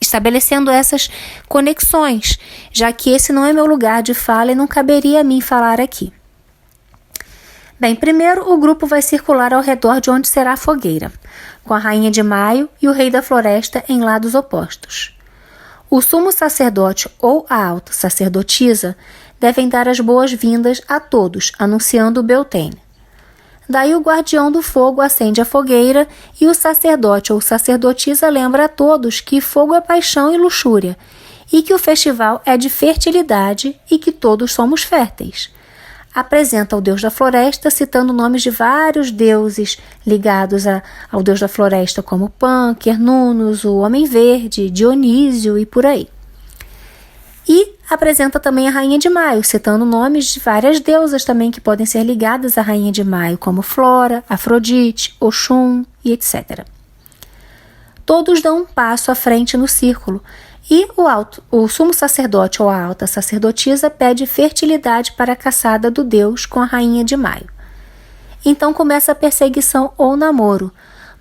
estabelecendo essas conexões, já que esse não é meu lugar de fala e não caberia a mim falar aqui. Bem, primeiro o grupo vai circular ao redor de onde será a fogueira, com a rainha de maio e o rei da floresta em lados opostos. O sumo sacerdote ou a alta sacerdotisa devem dar as boas-vindas a todos, anunciando o Beltane. Daí o guardião do fogo acende a fogueira e o sacerdote ou sacerdotisa lembra a todos que fogo é paixão e luxúria, e que o festival é de fertilidade e que todos somos férteis. Apresenta o deus da floresta, citando nomes de vários deuses ligados ao deus da floresta, como Pan, Cernunnos, o Homem Verde, Dionísio e por aí. E apresenta também a rainha de maio, citando nomes de várias deusas também que podem ser ligadas à rainha de maio, como Flora, Afrodite, Oxum e etc. Todos dão um passo à frente no círculo, e o sumo sacerdote ou a alta sacerdotisa pede fertilidade para a caçada do deus com a rainha de maio. Então começa a perseguição ou namoro,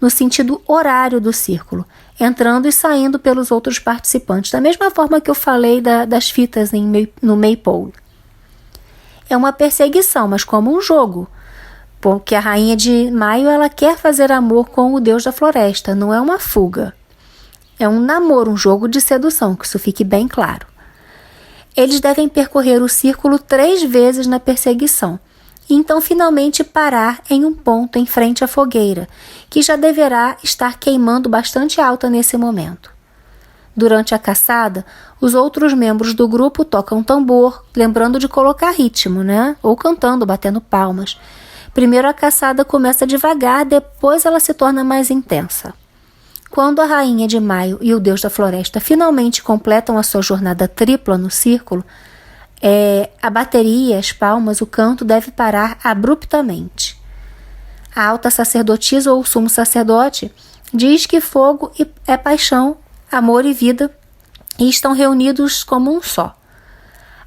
no sentido horário do círculo, entrando e saindo pelos outros participantes, da mesma forma que eu falei das fitas no Maypole. É uma perseguição, mas como um jogo, porque a rainha de maio ela quer fazer amor com o deus da floresta, não é uma fuga. É um namoro, um jogo de sedução, que isso fique bem claro. Eles devem percorrer o círculo 3 vezes na perseguição, e então finalmente parar em um ponto em frente à fogueira, que já deverá estar queimando bastante alta nesse momento. Durante a caçada, os outros membros do grupo tocam tambor, lembrando de colocar ritmo, né? Ou cantando, batendo palmas. Primeiro a caçada começa devagar, depois ela se torna mais intensa. Quando a rainha de maio e o deus da floresta finalmente completam a sua jornada tripla no círculo, a bateria, as palmas, o canto deve parar abruptamente. A alta sacerdotisa ou o sumo sacerdote diz que fogo é paixão, amor e vida, e estão reunidos como um só.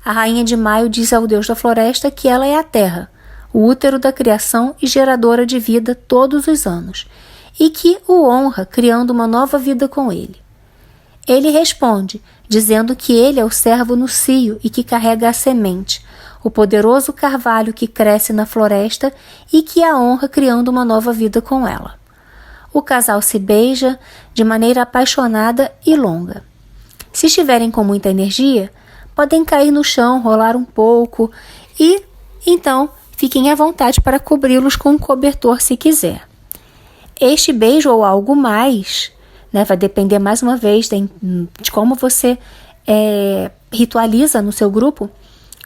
A rainha de maio diz ao deus da floresta que ela é a terra, o útero da criação e geradora de vida todos os anos, e que o honra criando uma nova vida com ele. Ele responde, dizendo que ele é o servo no cio e que carrega a semente, o poderoso carvalho que cresce na floresta e que a honra criando uma nova vida com ela. O casal se beija de maneira apaixonada e longa. Se estiverem com muita energia, podem cair no chão, rolar um pouco e, então, fiquem à vontade para cobri-los com um cobertor se quiser. Este beijo ou algo mais, vai depender mais uma vez de como você ritualiza no seu grupo,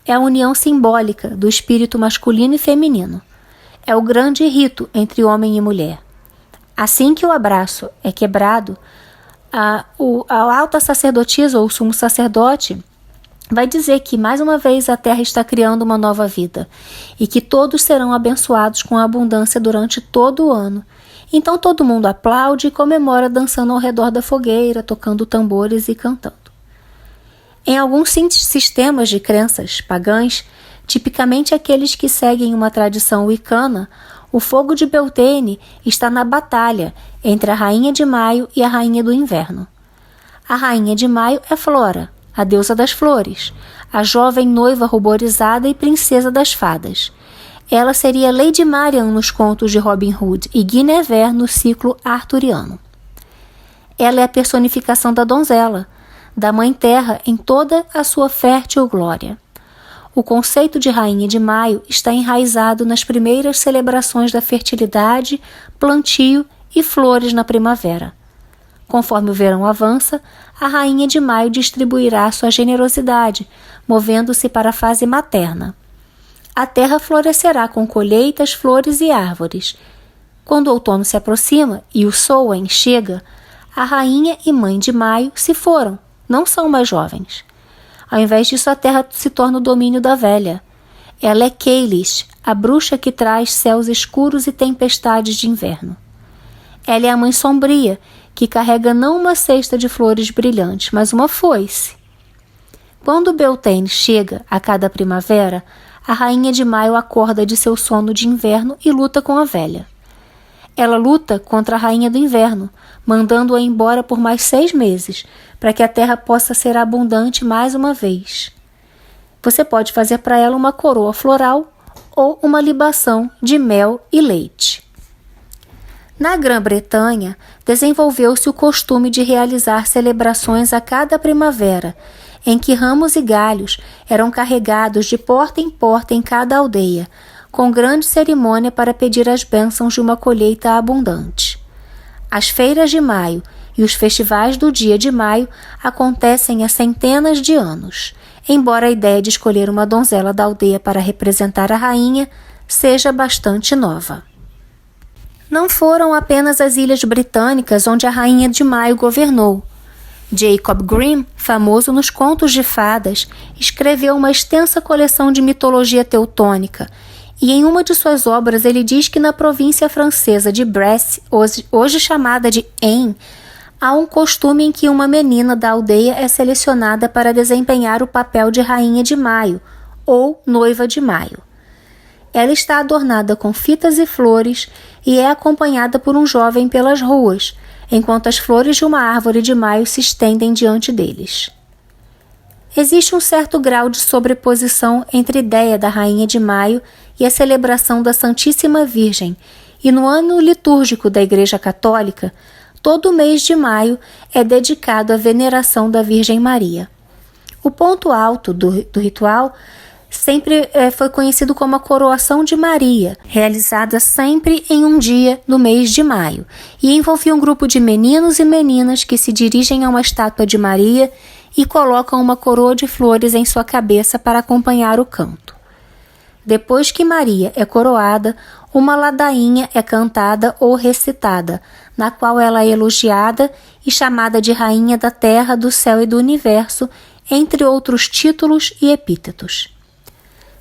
é a união simbólica do espírito masculino e feminino. É o grande rito entre homem e mulher. Assim que o abraço é quebrado, a alta sacerdotisa ou sumo sacerdote vai dizer que mais uma vez a terra está criando uma nova vida e que todos serão abençoados com abundância durante todo o ano. Então todo mundo aplaude e comemora dançando ao redor da fogueira, tocando tambores e cantando. Em alguns sistemas de crenças pagãs, tipicamente aqueles que seguem uma tradição wicana, o fogo de Beltane está na batalha entre a rainha de maio e a rainha do inverno. A rainha de maio é Flora, a deusa das flores, a jovem noiva ruborizada e princesa das fadas. Ela seria Lady Marian nos contos de Robin Hood e Guinevere no ciclo arturiano. Ela é a personificação da donzela, da Mãe Terra em toda a sua fértil glória. O conceito de rainha de maio está enraizado nas primeiras celebrações da fertilidade, plantio e flores na primavera. Conforme o verão avança, a rainha de maio distribuirá sua generosidade, movendo-se para a fase materna. A terra florescerá com colheitas, flores e árvores. Quando o outono se aproxima e o Samhain chega, a rainha e mãe de maio se foram, não são mais jovens. Ao invés disso, a terra se torna o domínio da velha. Ela é Keilis, a bruxa que traz céus escuros e tempestades de inverno. Ela é a mãe sombria, que carrega não uma cesta de flores brilhantes, mas uma foice. Quando Beltane chega a cada primavera, a rainha de maio acorda de seu sono de inverno e luta com a velha. Ela luta contra a rainha do inverno, mandando-a embora por mais 6 meses, para que a terra possa ser abundante mais uma vez. Você pode fazer para ela uma coroa floral ou uma libação de mel e leite. Na Grã-Bretanha, desenvolveu-se o costume de realizar celebrações a cada primavera, em que ramos e galhos eram carregados de porta em cada aldeia, com grande cerimônia para pedir as bênçãos de uma colheita abundante. As feiras de maio e os festivais do dia de maio acontecem há centenas de anos, embora a ideia de escolher uma donzela da aldeia para representar a rainha seja bastante nova. Não foram apenas as ilhas britânicas onde a rainha de maio governou. Jacob Grimm, famoso nos contos de fadas, escreveu uma extensa coleção de mitologia teutônica, e em uma de suas obras ele diz que na província francesa de Bresse, hoje chamada de Ain, há um costume em que uma menina da aldeia é selecionada para desempenhar o papel de rainha de maio, ou noiva de maio. Ela está adornada com fitas e flores e é acompanhada por um jovem pelas ruas, enquanto as flores de uma árvore de maio se estendem diante deles. Existe um certo grau de sobreposição entre a ideia da rainha de maio e a celebração da Santíssima Virgem, e no ano litúrgico da Igreja Católica, todo o mês de maio é dedicado à veneração da Virgem Maria. O ponto alto do ritual sempre foi conhecido como a coroação de Maria, realizada sempre em um dia no mês de maio, e envolvia um grupo de meninos e meninas que se dirigem a uma estátua de Maria e colocam uma coroa de flores em sua cabeça para acompanhar o canto. Depois que Maria é coroada, uma ladainha é cantada ou recitada, na qual ela é elogiada e chamada de Rainha da Terra, do Céu e do Universo, entre outros títulos e epítetos.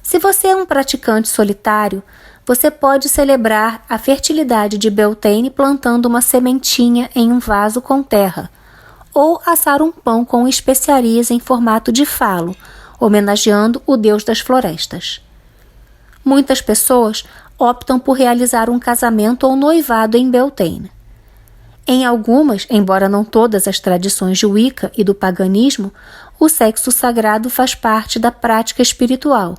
Se você é um praticante solitário, você pode celebrar a fertilidade de Beltane plantando uma sementinha em um vaso com terra, ou assar um pão com especiarias em formato de falo, homenageando o deus das florestas. Muitas pessoas optam por realizar um casamento ou noivado em Beltane. Em algumas, embora não todas as tradições de Wicca e do paganismo, o sexo sagrado faz parte da prática espiritual,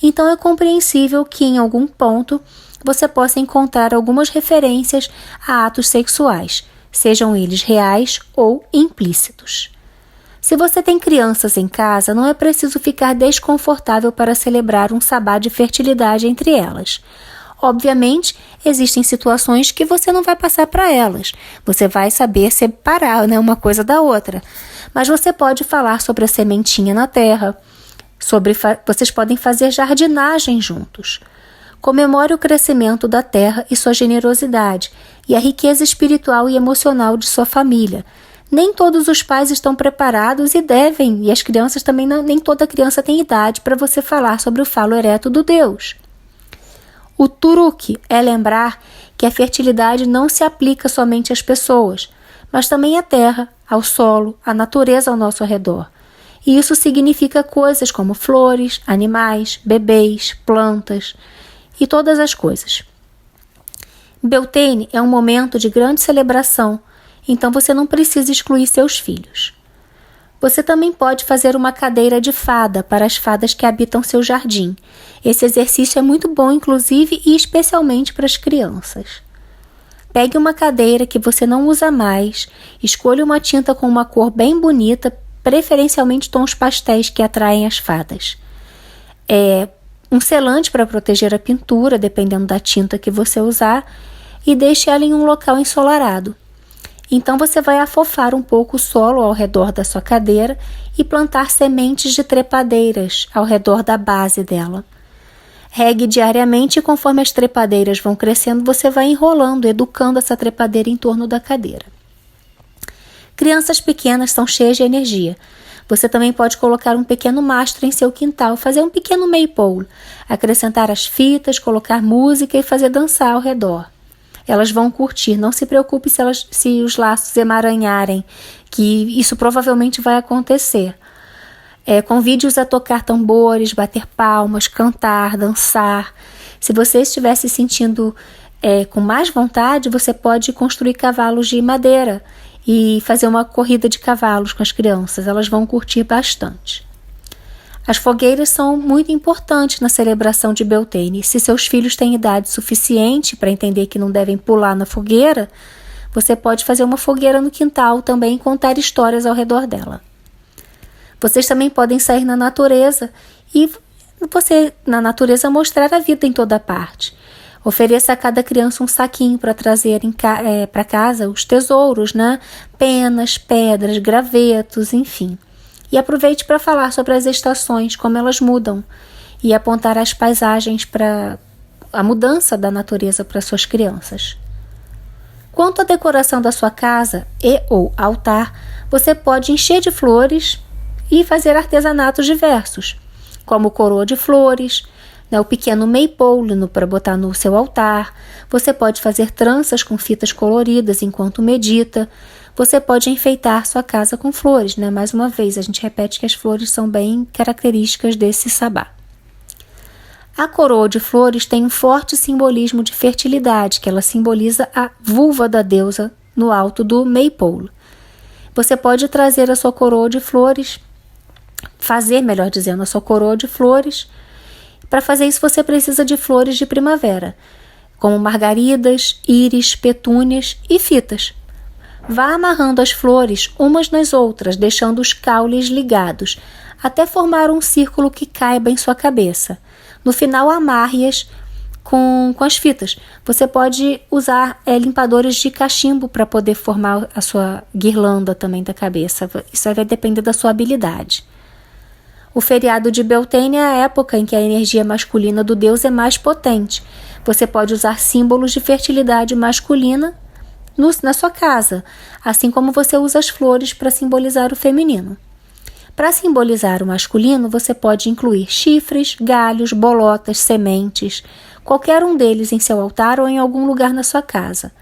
então é compreensível que em algum ponto você possa encontrar algumas referências a atos sexuais, sejam eles reais ou implícitos. Se você tem crianças em casa, não é preciso ficar desconfortável para celebrar um sabá de fertilidade entre elas. Obviamente, existem situações que você não vai passar para elas. Você vai saber separar, uma coisa da outra. Mas você pode falar sobre a sementinha na terra. Vocês podem fazer jardinagem juntos. Comemore o crescimento da terra e sua generosidade e a riqueza espiritual e emocional de sua família. Nem todos os pais estão preparados e as crianças também nem toda criança tem idade para você falar sobre o falo ereto do Deus. O truque é lembrar que a fertilidade não se aplica somente às pessoas, mas também à terra, ao solo, à natureza ao nosso redor. E isso significa coisas como flores, animais, bebês, plantas e todas as coisas. Beltane é um momento de grande celebração, então você não precisa excluir seus filhos. Você também pode fazer uma cadeira de fada para as fadas que habitam seu jardim. Esse exercício é muito bom, inclusive, e especialmente para as crianças. Pegue uma cadeira que você não usa mais, escolha uma tinta com uma cor bem bonita, preferencialmente tons pastéis que atraem as fadas. Um selante para proteger a pintura, dependendo da tinta que você usar, e deixe ela em um local ensolarado. Então você vai afofar um pouco o solo ao redor da sua cadeira e plantar sementes de trepadeiras ao redor da base dela. Regue diariamente e conforme as trepadeiras vão crescendo, você vai enrolando, educando essa trepadeira em torno da cadeira. Crianças pequenas são cheias de energia. Você também pode colocar um pequeno mastro em seu quintal, fazer um pequeno maypole, acrescentar as fitas, colocar música e fazer dançar ao redor. Elas vão curtir, não se preocupe se os laços emaranharem, que isso provavelmente vai acontecer. Convide-os a tocar tambores, bater palmas, cantar, dançar. Se você estiver se sentindo com mais vontade, você pode construir cavalos de madeira e fazer uma corrida de cavalos com as crianças. Elas vão curtir bastante. As fogueiras são muito importantes na celebração de Beltane. Se seus filhos têm idade suficiente para entender que não devem pular na fogueira, você pode fazer uma fogueira no quintal também e contar histórias ao redor dela. Vocês também podem sair na natureza e na natureza mostrar a vida em toda parte. Ofereça a cada criança um saquinho para trazer para casa os tesouros, penas, pedras, gravetos, enfim. E aproveite para falar sobre as estações, como elas mudam, e apontar as paisagens para a mudança da natureza para suas crianças. Quanto à decoração da sua casa ou altar, você pode encher de flores e fazer artesanatos diversos, como coroa de flores, o pequeno maypole para botar no seu altar. Você pode fazer tranças com fitas coloridas enquanto medita. Você pode enfeitar sua casa com flores, Mais uma vez, a gente repete que as flores são bem características desse sabá. A coroa de flores tem um forte simbolismo de fertilidade, que ela simboliza a vulva da deusa no alto do maypole. Você pode trazer a sua coroa de flores, a sua coroa de flores. Para fazer isso, você precisa de flores de primavera, como margaridas, íris, petúnias e fitas. Vá amarrando as flores umas nas outras, deixando os caules ligados, até formar um círculo que caiba em sua cabeça. No final, amarre-as com as fitas. Você pode usar limpadores de cachimbo para poder formar a sua guirlanda também da cabeça. Isso vai depender da sua habilidade. O feriado de Beltane é a época em que a energia masculina do deus é mais potente. Você pode usar símbolos de fertilidade masculina na sua casa, assim como você usa as flores para simbolizar o feminino. Para simbolizar o masculino, você pode incluir chifres, galhos, bolotas, sementes, qualquer um deles em seu altar ou em algum lugar na sua casa.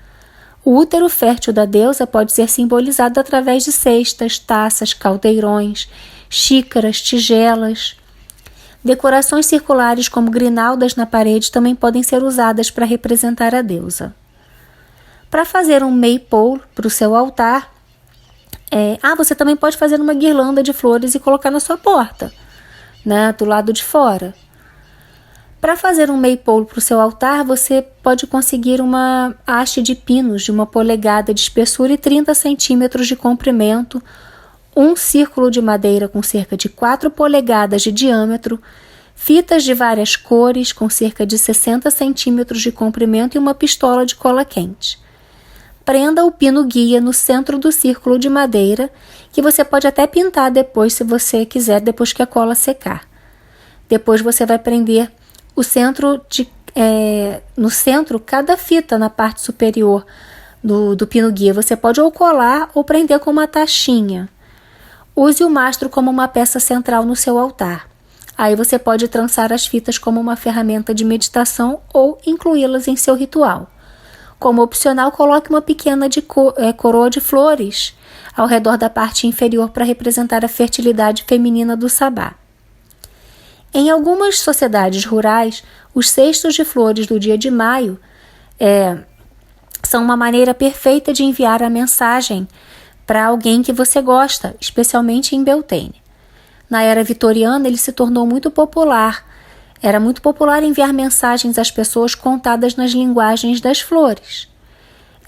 O útero fértil da deusa pode ser simbolizado através de cestas, taças, caldeirões, xícaras, tigelas. Decorações circulares como grinaldas na parede também podem ser usadas para representar a deusa. Para fazer um maypole para o seu altar, você também pode fazer uma guirlanda de flores e colocar na sua porta, né, do lado de fora. Para fazer um maypole para o seu altar, você pode conseguir uma haste de pinos de 1 polegada de espessura e 30 centímetros de comprimento, um círculo de madeira com cerca de 4 polegadas de diâmetro, fitas de várias cores com cerca de 60 centímetros de comprimento e uma pistola de cola quente. Prenda o pino guia no centro do círculo de madeira, que você pode até pintar depois, se você quiser, depois que a cola secar. Depois você vai prender no centro, cada fita na parte superior do pino guia. Você pode ou colar ou prender com uma tachinha. Use o mastro como uma peça central no seu altar. Aí você pode trançar as fitas como uma ferramenta de meditação ou incluí-las em seu ritual. Como opcional, coloque uma pequena coroa de flores ao redor da parte inferior para representar a fertilidade feminina do sabá. Em algumas sociedades rurais, os cestos de flores do dia de maio são uma maneira perfeita de enviar a mensagem para alguém que você gosta, especialmente em Beltane. Na era vitoriana, ele se tornou muito popular. Era muito popular enviar mensagens às pessoas contadas nas linguagens das flores.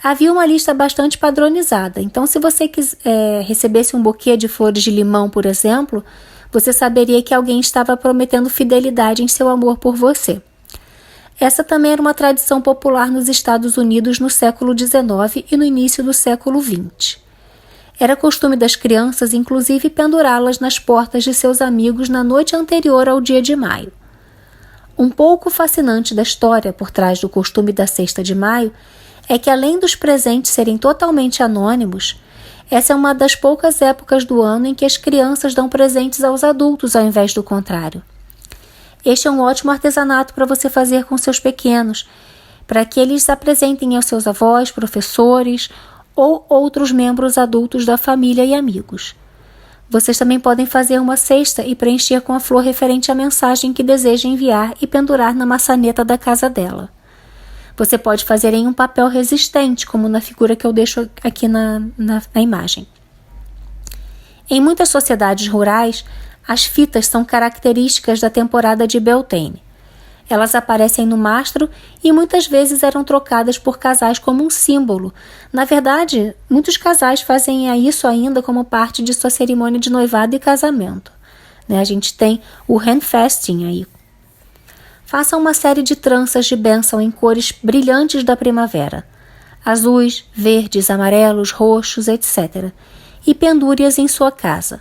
Havia uma lista bastante padronizada, então se você recebesse um buquê de flores de limão, por exemplo, você saberia que alguém estava prometendo fidelidade em seu amor por você. Essa também era uma tradição popular nos Estados Unidos no século XIX e no início do século XX. Era costume das crianças, inclusive, pendurá-las nas portas de seus amigos na noite anterior ao dia de maio. Um pouco fascinante da história por trás do costume da Sexta de Maio é que, além dos presentes serem totalmente anônimos, essa é uma das poucas épocas do ano em que as crianças dão presentes aos adultos ao invés do contrário. Este é um ótimo artesanato para você fazer com seus pequenos, para que eles se apresentem aos seus avós, professores ou outros membros adultos da família e amigos. Vocês também podem fazer uma cesta e preencher com a flor referente à mensagem que deseja enviar e pendurar na maçaneta da casa dela. Você pode fazer em um papel resistente, como na figura que eu deixo aqui na imagem. Em muitas sociedades rurais, as fitas são características da temporada de Beltane. Elas aparecem no mastro e muitas vezes eram trocadas por casais como um símbolo. Na verdade, muitos casais fazem isso ainda como parte de sua cerimônia de noivado e casamento. A gente tem o handfasting aí. Faça uma série de tranças de bênção em cores brilhantes da primavera, azuis, verdes, amarelos, roxos, etc. E pendure-as em sua casa.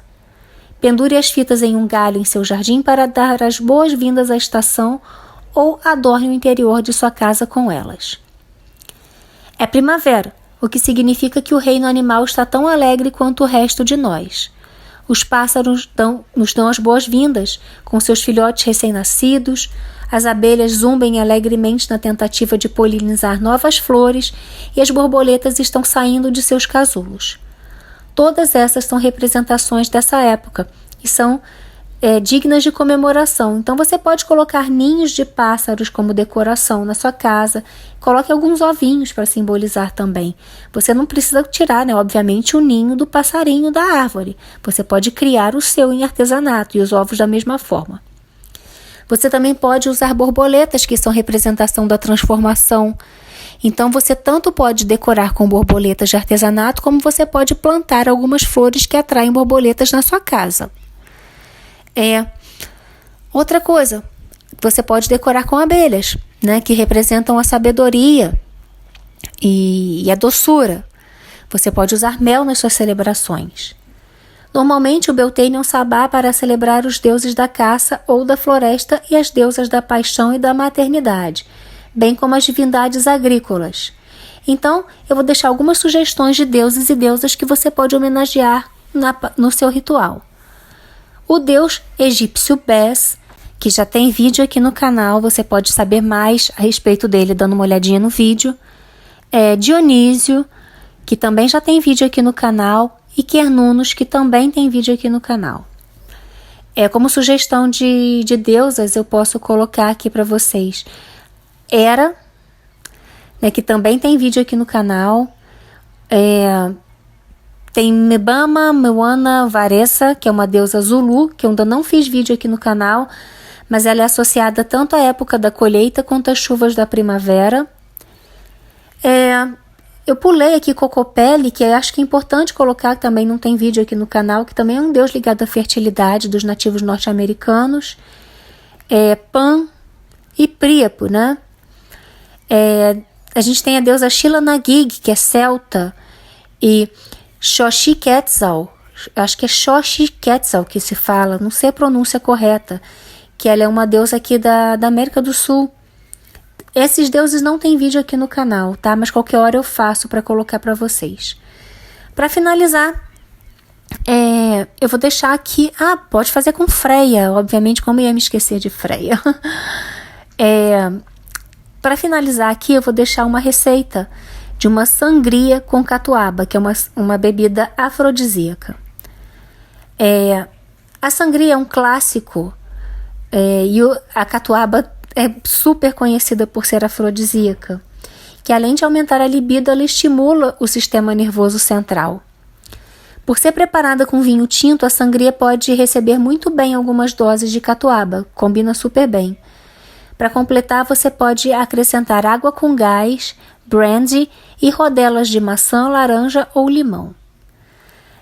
Pendure as fitas em um galho em seu jardim para dar as boas-vindas à estação ou adorne o interior de sua casa com elas. É primavera, o que significa que o reino animal está tão alegre quanto o resto de nós. Os pássaros nos dão as boas-vindas com seus filhotes recém-nascidos, as abelhas zumbem alegremente na tentativa de polinizar novas flores e as borboletas estão saindo de seus casulos. Todas essas são representações dessa época e são dignas de comemoração. Então você pode colocar ninhos de pássaros como decoração na sua casa. Coloque alguns ovinhos para simbolizar também. Você não precisa tirar, obviamente, o ninho do passarinho da árvore. Você pode criar o seu em artesanato e os ovos da mesma forma. Você também pode usar borboletas, que são representação da transformação. Então você tanto pode decorar com borboletas de artesanato, como você pode plantar algumas flores que atraem borboletas na sua casa. Outra coisa, você pode decorar com abelhas, que representam a sabedoria e a doçura. Você pode usar mel nas suas celebrações. Normalmente o Beltane é um sabá para celebrar os deuses da caça ou da floresta e as deusas da paixão e da maternidade, bem como as divindades agrícolas. Então, eu vou deixar algumas sugestões de deuses e deusas que você pode homenagear no seu ritual. O deus egípcio Bes, que já tem vídeo aqui no canal, você pode saber mais a respeito dele dando uma olhadinha no vídeo. Dionísio, que também já tem vídeo aqui no canal, e Quernunos, que também tem vídeo aqui no canal. Como sugestão de deusas, eu posso colocar aqui para vocês Hera, né, que também tem vídeo aqui no canal. Tem Mbama Mwana Varessa, que é uma deusa Zulu, que eu ainda não fiz vídeo aqui no canal, mas ela é associada tanto à época da colheita quanto às chuvas da primavera. Eu pulei aqui Cocopelli, que eu acho que é importante colocar, que também não tem vídeo aqui no canal, que também é um deus ligado à fertilidade dos nativos norte-americanos. Pan e Príapo, né? A gente tem a deusa Xila-Nagig, que é celta, e Xochiquetzal, acho que é Xochiquetzal que se fala, não sei a pronúncia correta, que ela é uma deusa aqui da América do Sul. Esses deuses não tem vídeo aqui no canal, tá? Mas qualquer hora eu faço para colocar para vocês. Para finalizar, eu vou deixar aqui... pode fazer com Freia, obviamente, como eu ia me esquecer de Freia. Para finalizar aqui, eu vou deixar uma receita de uma sangria com catuaba, que é uma bebida afrodisíaca. A sangria é um clássico, e a catuaba é super conhecida por ser afrodisíaca, que além de aumentar a libido, ela estimula o sistema nervoso central. Por ser preparada com vinho tinto, a sangria pode receber muito bem algumas doses de catuaba, combina super bem. Para completar, você pode acrescentar água com gás, brandy e rodelas de maçã, laranja ou limão.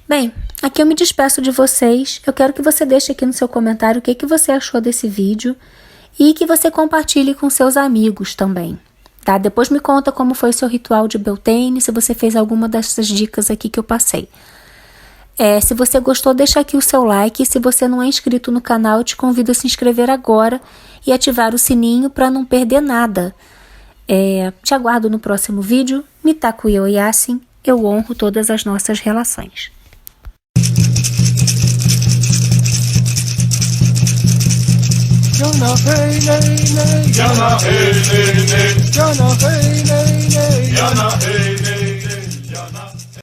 Bem, aqui eu me despeço de vocês. Eu quero que você deixe aqui no seu comentário o que você achou desse vídeo e que você compartilhe com seus amigos também, tá? Depois me conta como foi o seu ritual de Beltane, se você fez alguma dessas dicas aqui que eu passei. Se você gostou, deixa aqui o seu like. Se você não é inscrito no canal, eu te convido a se inscrever agora e ativar o sininho para não perder nada. Te aguardo no próximo vídeo. Mitaku Yoyasin, eu honro todas as nossas relações. Jana hey, hey, hey. Jana hey, hey, hey. Jana hey.